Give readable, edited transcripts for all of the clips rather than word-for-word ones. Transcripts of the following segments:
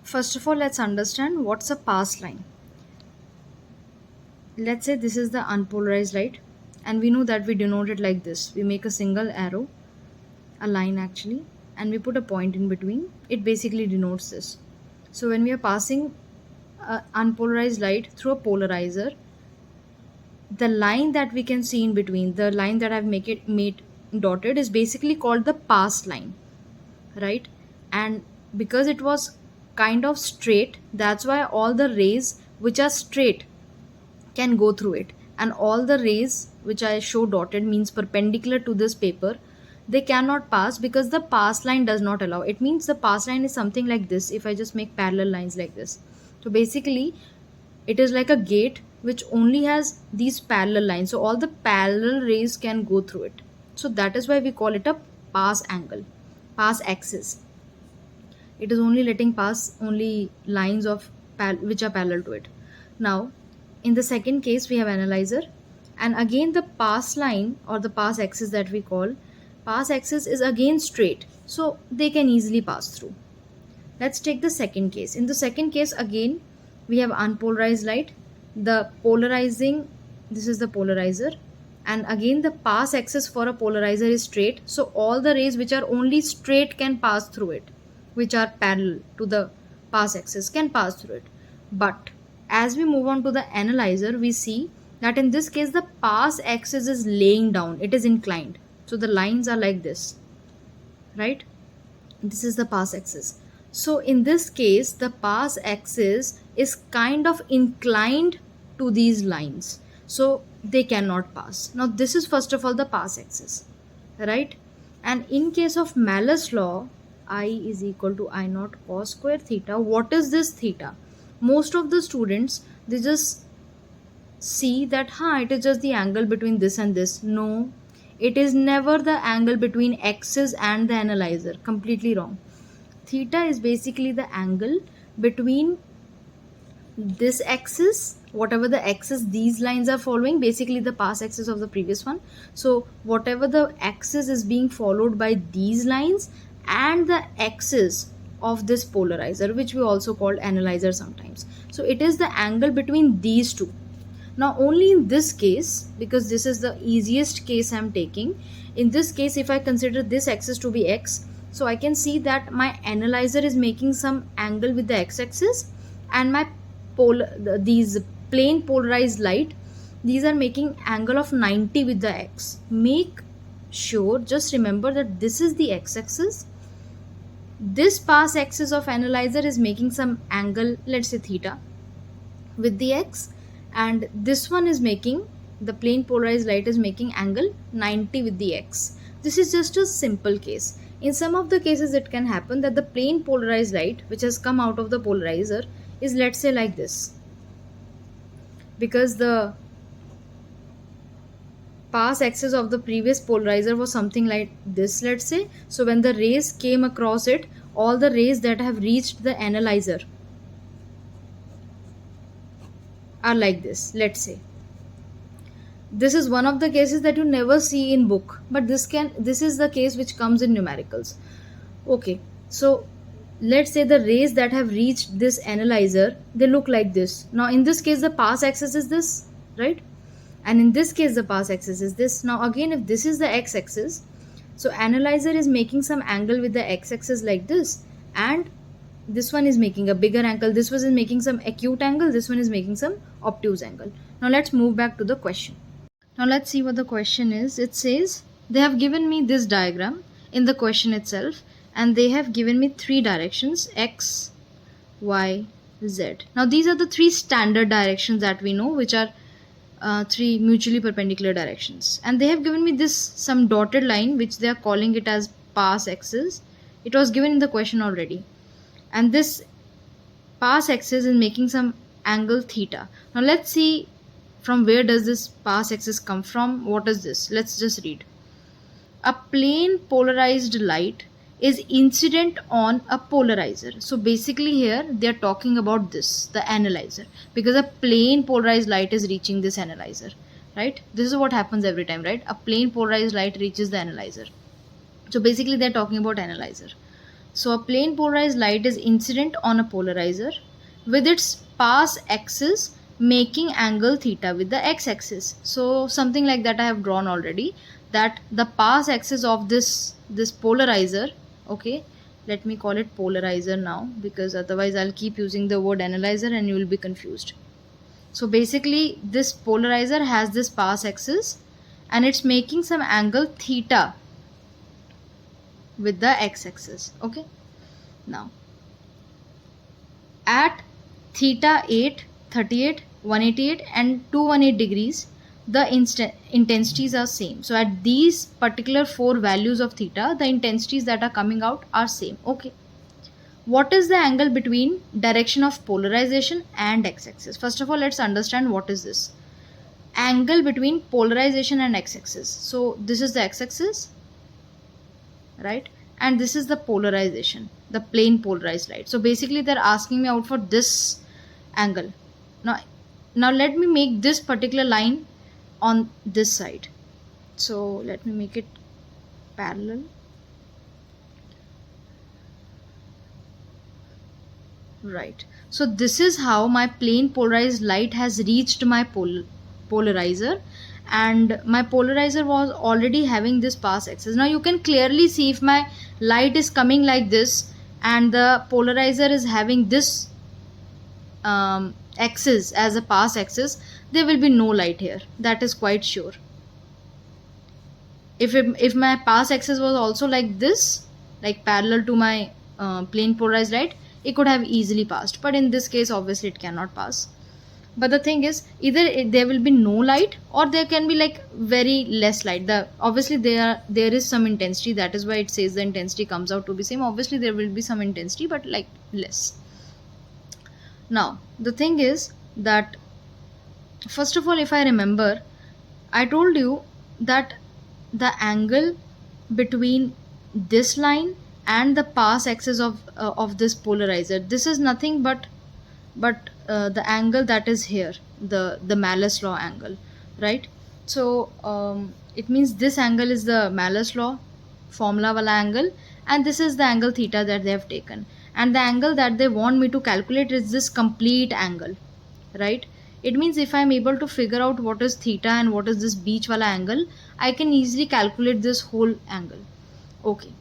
First of all, let's understand what's a pass line. Let's say this is the unpolarized light, and we know that we denote it like this. We make a single arrow, a line actually, and we put a point in between. It basically denotes this. So when we are passing unpolarized light through a polarizer, the line that we can see in between, the line that I've make it made dotted, is basically called the pass line, right? And because it was kind of straight, that's why all the rays which are straight can go through it, and all the rays which I show dotted means perpendicular to this paper, they cannot pass because the pass line does not allow. It means the pass line is something like this. If I just make parallel lines like this, so basically it is like a gate which only has these parallel lines, so all the parallel rays can go through it. So that is why we call it a pass angle, pass axis. It is only letting pass only lines of which are parallel to it. Now in the second case we have analyzer, and again the pass line or the pass axis that we call pass axis is again straight, so they can easily pass through. Let's take the second case. In the second case, again we have unpolarized light. The polarizing, this is the polarizer, and again the pass axis for a polarizer is straight, so all the rays which are only straight can pass through it, which are parallel to the pass axis can pass through it. But as we move on to the analyzer, we see that in this case the pass axis is laying down, it is inclined, so the lines are like this, right? This is the pass axis. So in this case the pass axis is kind of inclined to these lines, so they cannot pass. Now this is first of all the pass axis, right? And in case of Malus law, I is equal to I naught cos square theta. What is this theta? Most of the students, they just see that it is just the angle between this and this. No, it is never the angle between axis and the analyzer. Completely wrong. Theta is basically the angle between this axis, whatever the axis these lines are following, basically the pass axis of the previous one. So whatever the axis is being followed by these lines and the axis of this polarizer, which we also call analyzer sometimes, so it is the angle between these two. Now only in this case, because this is the easiest case I'm taking, in this case if I consider this axis to be x, so I can see that my analyzer is making some angle with the x-axis, and my these plane polarized light, these are making angle of 90 with the x. Make sure, just remember that this is the x-axis, this pass axis of analyzer is making some angle, let's say theta, with the x, and this one is making, the plane polarized light is making angle 90 with the x. This is just a simple case. In some of the cases it can happen that the plane polarized light which has come out of the polarizer is, let's say, like this, because the pass axis of the previous polarizer was something like this, let's say. So when the rays came across it, all the rays that have reached the analyzer are like this, let's say. This is one of the cases that you never see in book, but this is the case which comes in numericals. Okay, so let's say the rays that have reached this analyzer, they look like this. Now in this case the pass axis is this, right? And in this case the pass axis is this. Now again, if this is the x-axis, so analyzer is making some angle with the x-axis like this, and this one is making a bigger angle, this one is making some acute angle, this one is making some obtuse angle. Now let's move back to the question. Now let's see what the question is. It says they have given me this diagram in the question itself, and they have given me three directions, x, y, z. Now these are the three standard directions that we know, which are three mutually perpendicular directions, and they have given me this some dotted line which they are calling it as pass axis. It was given in the question already, and this pass axis is making some angle theta. Now let's see from where does this pass axis come from. What is this? Let's just read. A plane polarized light is incident on a polarizer. So basically here they are talking about this, the analyzer, because a plane polarized light is reaching this analyzer, right? This is what happens every time, right? A plane polarized light reaches the analyzer. So basically they're talking about analyzer. So a plane polarized light is incident on a polarizer with its pass axis making angle theta with the x-axis. So something like that I have drawn already, that the pass axis of this polarizer, okay, let me call it polarizer now, because otherwise I'll keep using the word analyzer and you will be confused. So basically this polarizer has this pass axis and it's making some angle theta with the x-axis. Okay, now at theta 8, 38, 188 and 218 degrees, the intensities are same. So at these particular four values of theta, the intensities that are coming out are same. Okay, what is the angle between direction of polarization and x-axis? First of all, let's understand what is this angle between polarization and x-axis. So this is the x-axis, right, and this is the polarization, the plane polarized light. So basically they're asking me out for this angle. Now let me make this particular line on this side. So let me make it parallel, right. So this is how my plane polarized light has reached my polarizer, and my polarizer was already having this pass axis. Now you can clearly see if my light is coming like this and the polarizer is having this axis as a pass axis, there will be no light here, that is quite sure. If my pass axis was also like this, like parallel to my plane polarized light, it could have easily passed, but in this case obviously it cannot pass. But the thing is, either there will be no light or there can be like very less light. Obviously there is some intensity, that is why it says the intensity comes out to be same. Obviously there will be some intensity but like less. Now the thing is that, first of all, if I remember, I told you that the angle between this line and the pass axis of this polarizer, this is nothing but the angle that is here, the Malus law angle, right? So it means this angle is the Malus law formula wala angle, and this is the angle theta that they have taken, and the angle that they want me to calculate is this complete angle, right? It means if I'm able to figure out what is theta and what is this beach wala angle, I can easily calculate this whole angle. Okay,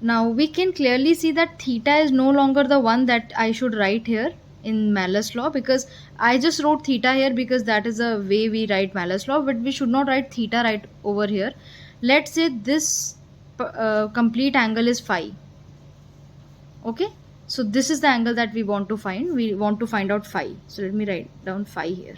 now we can clearly see that theta is no longer the one that I should write here in Malus law, because I just wrote theta here because that is the way we write Malus law, but we should not write theta right over here. Let's say this complete angle is phi. Okay, so this is the angle that we want to find. We want to find out phi. So let me write down phi here.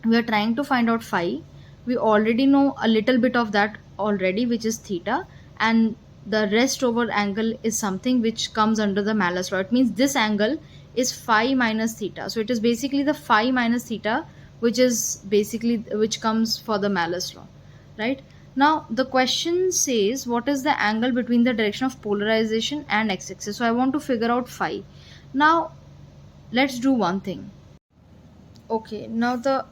We are trying to find out phi. We already know a little bit of that already, which is theta, and the rest over angle is something which comes under the Malus law. It means this angle is phi minus theta. So it is basically the phi minus theta, which comes for the Malus law, right? Now the question says what is the angle between the direction of polarization and x-axis. So I want to figure out phi. Now let's do one thing. Okay, now the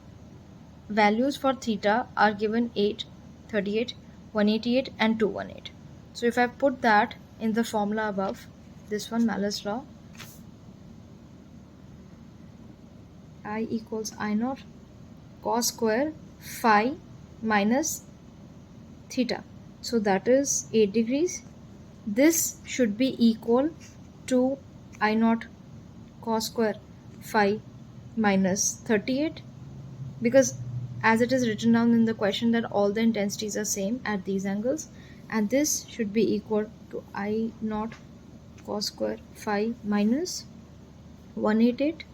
values for theta are given 8, 38, 188 and 218. So if I put that in the formula above, this one, Malus law, I equals I naught cos square phi minus theta. So that is 8 degrees. This should be equal to I naught cos square phi minus 38, because as it is written down in the question that all the intensities are same at these angles, and this should be equal to I naught cos square phi minus 188,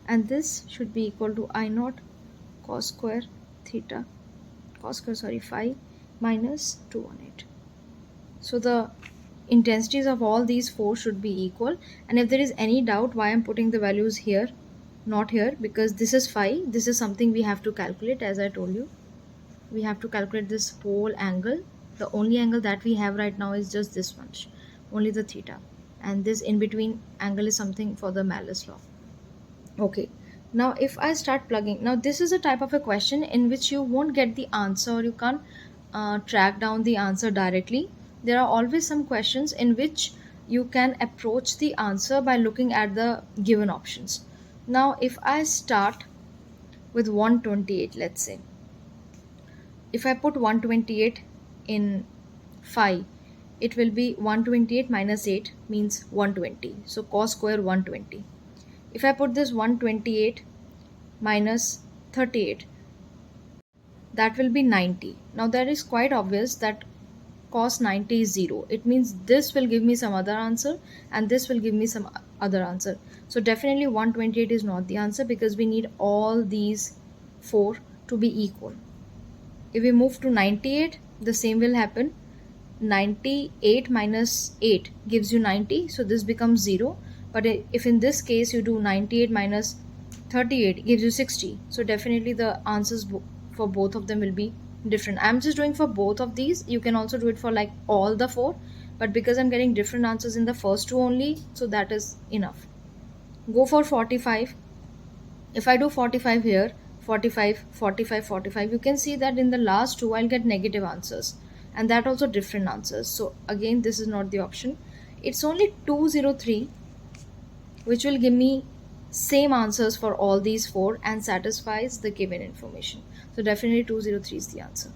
and this should be equal to I naught cos square phi minus 218. So the intensities of all these four should be equal, and if there is any doubt why I'm putting the values here, not here, because this is phi, this is something we have to calculate. As I told you, we have to calculate this whole angle. The only angle that we have right now is just this one, only the theta, and this in between angle is something for the Malus law. Okay, now if I start plugging, now this is a type of a question in which you won't get the answer, or you can't track down the answer directly, there are always some questions in which you can approach the answer by looking at the given options. Now, if I start with 128, let's say, if I put 128 in phi, it will be 128 minus 8 means 120. So cos square 120. If I put this 128 minus 38, that will be 90. Now that is quite obvious that cos 90 is 0. It means this will give me some other answer and this will give me some other answer. So definitely 128 is not the answer because we need all these 4 to be equal. If we move to 98, the same will happen. 98 minus 8 gives you 90, so this becomes 0. But if in this case you do 98 minus 38, gives you 60. So definitely the answers for both of them will be different. I'm just doing for both of these. You can also do it for like all the 4, but because I'm getting different answers in the first 2 only, so that is enough. Go for 45. If I do 45 here, 45, 45, 45, you can see that in the last 2 I'll get negative answers, and that also different answers. So again, this is not the option. It's only 203 which will give me same answers for all these 4 and satisfies the given information. So definitely 203 is the answer.